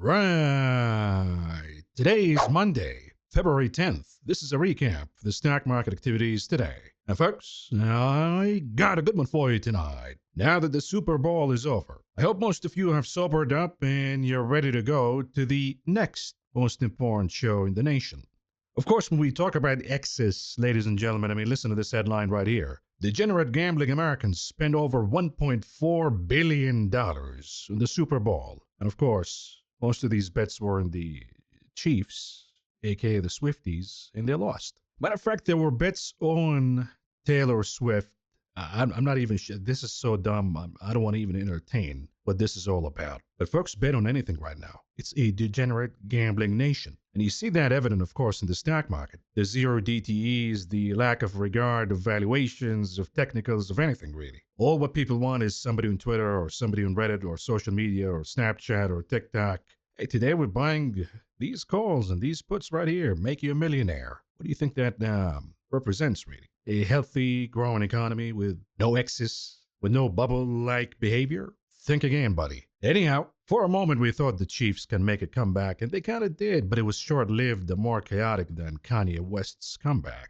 right. Today is Monday, February 10th. This is a recap of the stock market activities today. Now, folks, I got a good one for you tonight. Now that the Super Bowl is over, I hope most of you have sobered up and you're ready to go to the next most important show in the nation. Of course, when we talk about excess, ladies and gentlemen, listen to this headline right here. Degenerate gambling Americans spend over $1.4 billion on the Super Bowl. And of course, most of these bets were in the Chiefs, aka the Swifties, and they lost. Matter of fact, there were bets on Taylor Swift. I'm not even sure. This is so dumb. I don't want to even entertain what this is all about. But folks bet on anything right now. It's a degenerate gambling nation. And you see that evident, of course, in the stock market. The zero DTEs, the lack of regard of valuations, of technicals, of anything really. All what people want is somebody on Twitter or somebody on Reddit or social media or Snapchat or TikTok. Hey, today we're buying these calls and these puts right here. Make you a millionaire. What do you think that represents really? A healthy, growing economy with no excess, with no bubble-like behavior? Think again, buddy. Anyhow, for a moment we thought the Chiefs can make a comeback, and they kind of did, but it was short-lived and more chaotic than Kanye West's comeback.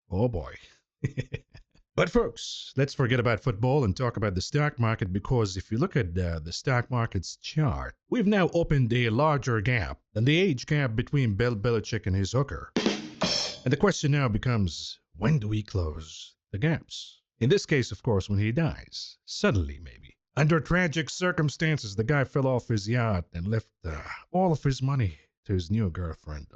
Oh boy. But folks, let's forget about football and talk about the stock market, because if you look at the stock market's chart, we've now opened a larger gap than the age gap between Bill Belichick and his hooker. And the question now becomes, when do we close the gaps? In this case, of course, when he dies. Suddenly, maybe. Under tragic circumstances, the guy fell off his yacht and left all of his money to his new girlfriend.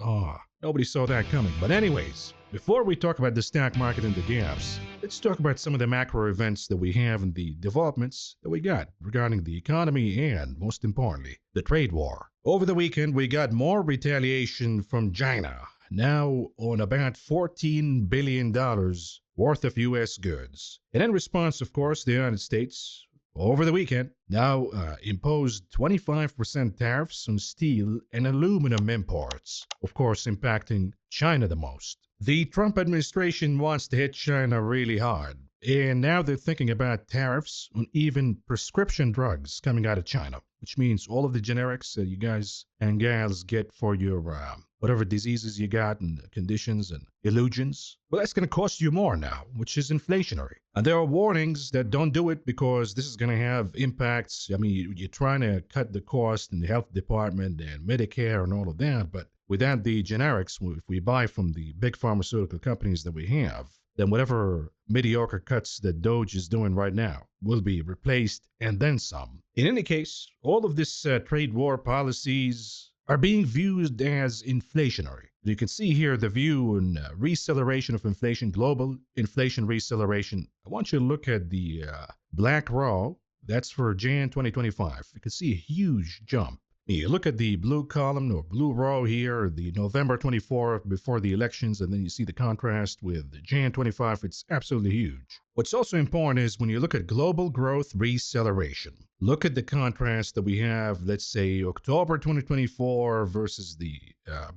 Nobody saw that coming. But anyways, before we talk about the stock market and the gaps, let's talk about some of the macro events that we have and the developments that we got regarding the economy and, most importantly, the trade war. Over the weekend, we got more retaliation from China, now on about $14 billion worth of U.S. goods. And in response, of course, the United States, over the weekend, now imposed 25% tariffs on steel and aluminum imports, of course impacting China the most. The Trump administration wants to hit China really hard, and now they're thinking about tariffs on even prescription drugs coming out of China, which means all of the generics that you guys and gals get for your whatever diseases you got and conditions and illusions. Well, that's going to cost you more now, which is inflationary. And there are warnings that don't do it because this is going to have impacts. You're trying to cut the cost in the health department and Medicare and all of that, but without the generics, if we buy from the big pharmaceutical companies that we have, then whatever mediocre cuts that Doge is doing right now will be replaced and then some. In any case, all of this trade war policies are being viewed as inflationary. You can see here the view on receleration of inflation, global inflation receleration. I want you to look at the black row. That's for Jan 2025. You can see a huge jump. You look at the blue column or blue row here, the November 24 before the elections, and then you see the contrast with the Jan 25. It's absolutely huge. What's also important is when you look at global growth receleration, look at the contrast that we have, let's say October 2024 versus the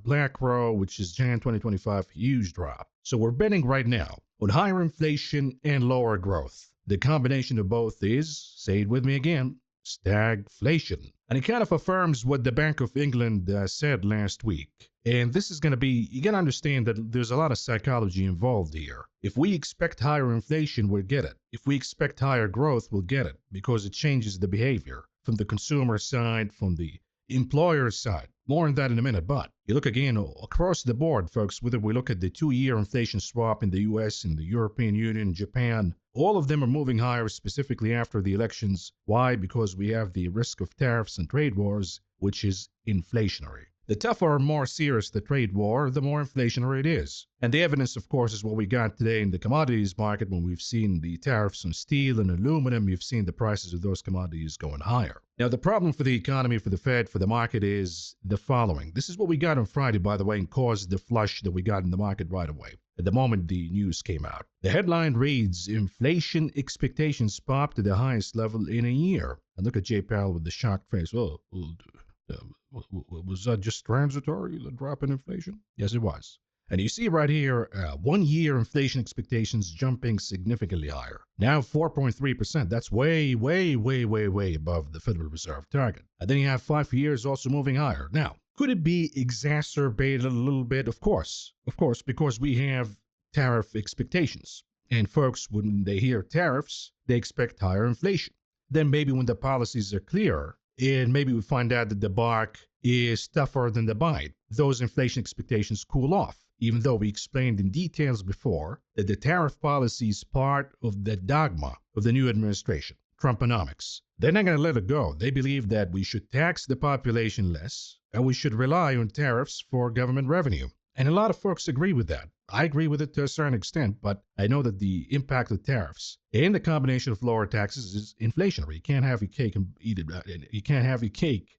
black row, which is Jan 2025, huge drop. So we're betting right now on higher inflation and lower growth. The combination of both is, say it with me again, stagflation. And it kind of affirms what the Bank of England said last week. And this is going to be, you got to understand that there's a lot of psychology involved here. If we expect higher inflation, we'll get it. If we expect higher growth, we'll get it because it changes the behavior from the consumer side, from the employer side. More on that in a minute, but you look again across the board, folks, whether we look at the 2-year inflation swap in the US, in the European Union, Japan, all of them are moving higher specifically after the elections. Why? Because we have the risk of tariffs and trade wars, which is inflationary. The tougher and more serious the trade war, the more inflationary it is. And the evidence, of course, is what we got today in the commodities market when we've seen the tariffs on steel and aluminum. You've seen the prices of those commodities going higher. Now, the problem for the economy, for the Fed, for the market is the following. This is what we got on Friday, by the way, and caused the flush that we got in the market right away at the moment the news came out. The headline reads, inflation expectations pop to the highest level in a year. And look at Jay Powell with the shocked face. Was that just transitory, the drop in inflation? Yes, it was. And you see right here, 1 year inflation expectations jumping significantly higher. Now 4.3%. That's way, way, way, way, way above the Federal Reserve target. And then you have 5 years also moving higher. Now, could it be exacerbated a little bit? Of course, because we have tariff expectations. And folks, when they hear tariffs, they expect higher inflation. Then maybe when the policies are clearer, and maybe we find out that the bark is tougher than the bite, those inflation expectations cool off, even though we explained in details before that the tariff policy is part of the dogma of the new administration, Trumponomics. They're not going to let it go. They believe that we should tax the population less and we should rely on tariffs for government revenue. And a lot of folks agree with that. I agree with it to a certain extent, but I know that the impact of tariffs and the combination of lower taxes is inflationary. You can't have your cake and eat it. You can't have your cake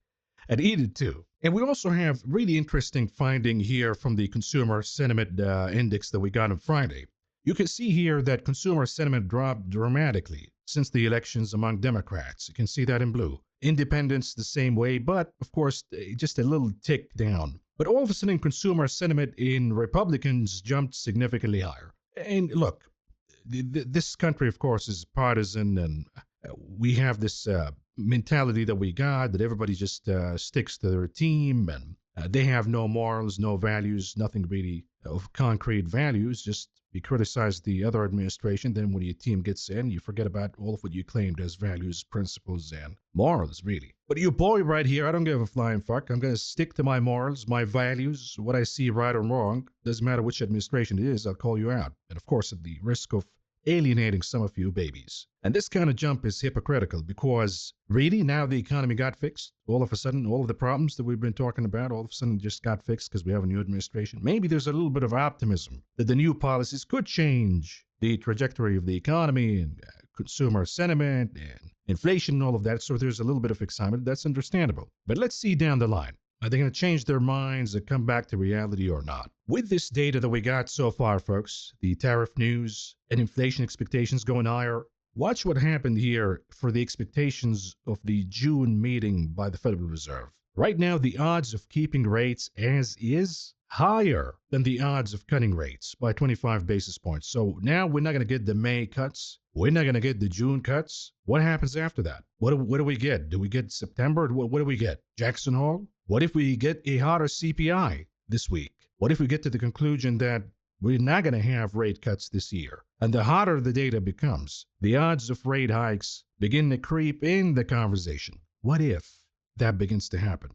and eat it too. And we also have really interesting finding here from the consumer sentiment index that we got on Friday. You can see here that consumer sentiment dropped dramatically since the elections among Democrats. You can see that in blue. Independents the same way, but of course, just a little tick down. But all of a sudden, consumer sentiment in Republicans jumped significantly higher. And look, this country, of course, is partisan, and we have this mentality that we got that everybody just sticks to their team, and they have no morals, no values, nothing really of concrete values. Just you criticize the other administration, then when your team gets in, you forget about all of what you claimed as values, principles, and morals, really. But your boy right here, I don't give a flying fuck. I'm going to stick to my morals, my values, what I see right or wrong. Doesn't matter which administration it is, I'll call you out. And of course, at the risk of alienating some of you babies. And this kind of jump is hypocritical because really now the economy got fixed. All of a sudden, all of the problems that we've been talking about, all of a sudden just got fixed because we have a new administration. Maybe there's a little bit of optimism that the new policies could change the trajectory of the economy and consumer sentiment and inflation and all of that. So there's a little bit of excitement. That's understandable. But let's see down the line. Are they going to change their minds and come back to reality or not? With this data that we got so far, folks, the tariff news and inflation expectations going higher, watch what happened here for the expectations of the June meeting by the Federal Reserve. Right now, the odds of keeping rates as is higher than the odds of cutting rates by 25 basis points. So now we're not going to get the May cuts. We're not going to get the June cuts. What happens after that? What do we get? Do we get September? What do we get? Jackson Hole? What if we get a hotter CPI this week? What if we get to the conclusion that we're not going to have rate cuts this year? And the hotter the data becomes, the odds of rate hikes begin to creep in the conversation. What if that begins to happen?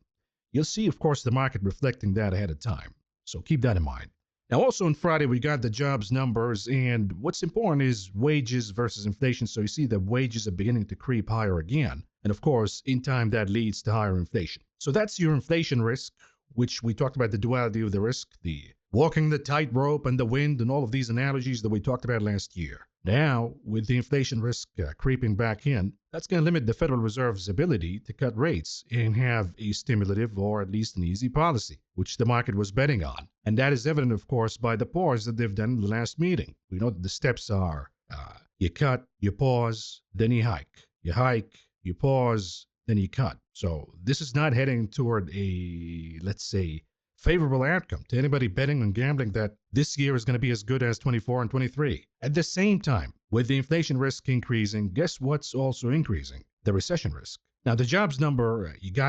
You'll see, of course, the market reflecting that ahead of time. So keep that in mind. Now, also on Friday, we got the jobs numbers, and what's important is wages versus inflation. So you see that wages are beginning to creep higher again. And of course, in time, that leads to higher inflation. So that's your inflation risk, which we talked about the duality of the risk, the walking the tightrope and the wind and all of these analogies that we talked about last year. Now, with the inflation risk creeping back in, that's going to limit the Federal Reserve's ability to cut rates and have a stimulative or at least an easy policy, which the market was betting on. And that is evident, of course, by the pause that they've done in the last meeting. We know that the steps are you cut, you pause, then you hike. You hike, you pause, then you cut. So this is not heading toward a, let's say, favorable outcome to anybody betting on gambling that this year is going to be as good as 24 and 23. At the same time, with the inflation risk increasing, guess what's also increasing? The recession risk. Now, the jobs number, you got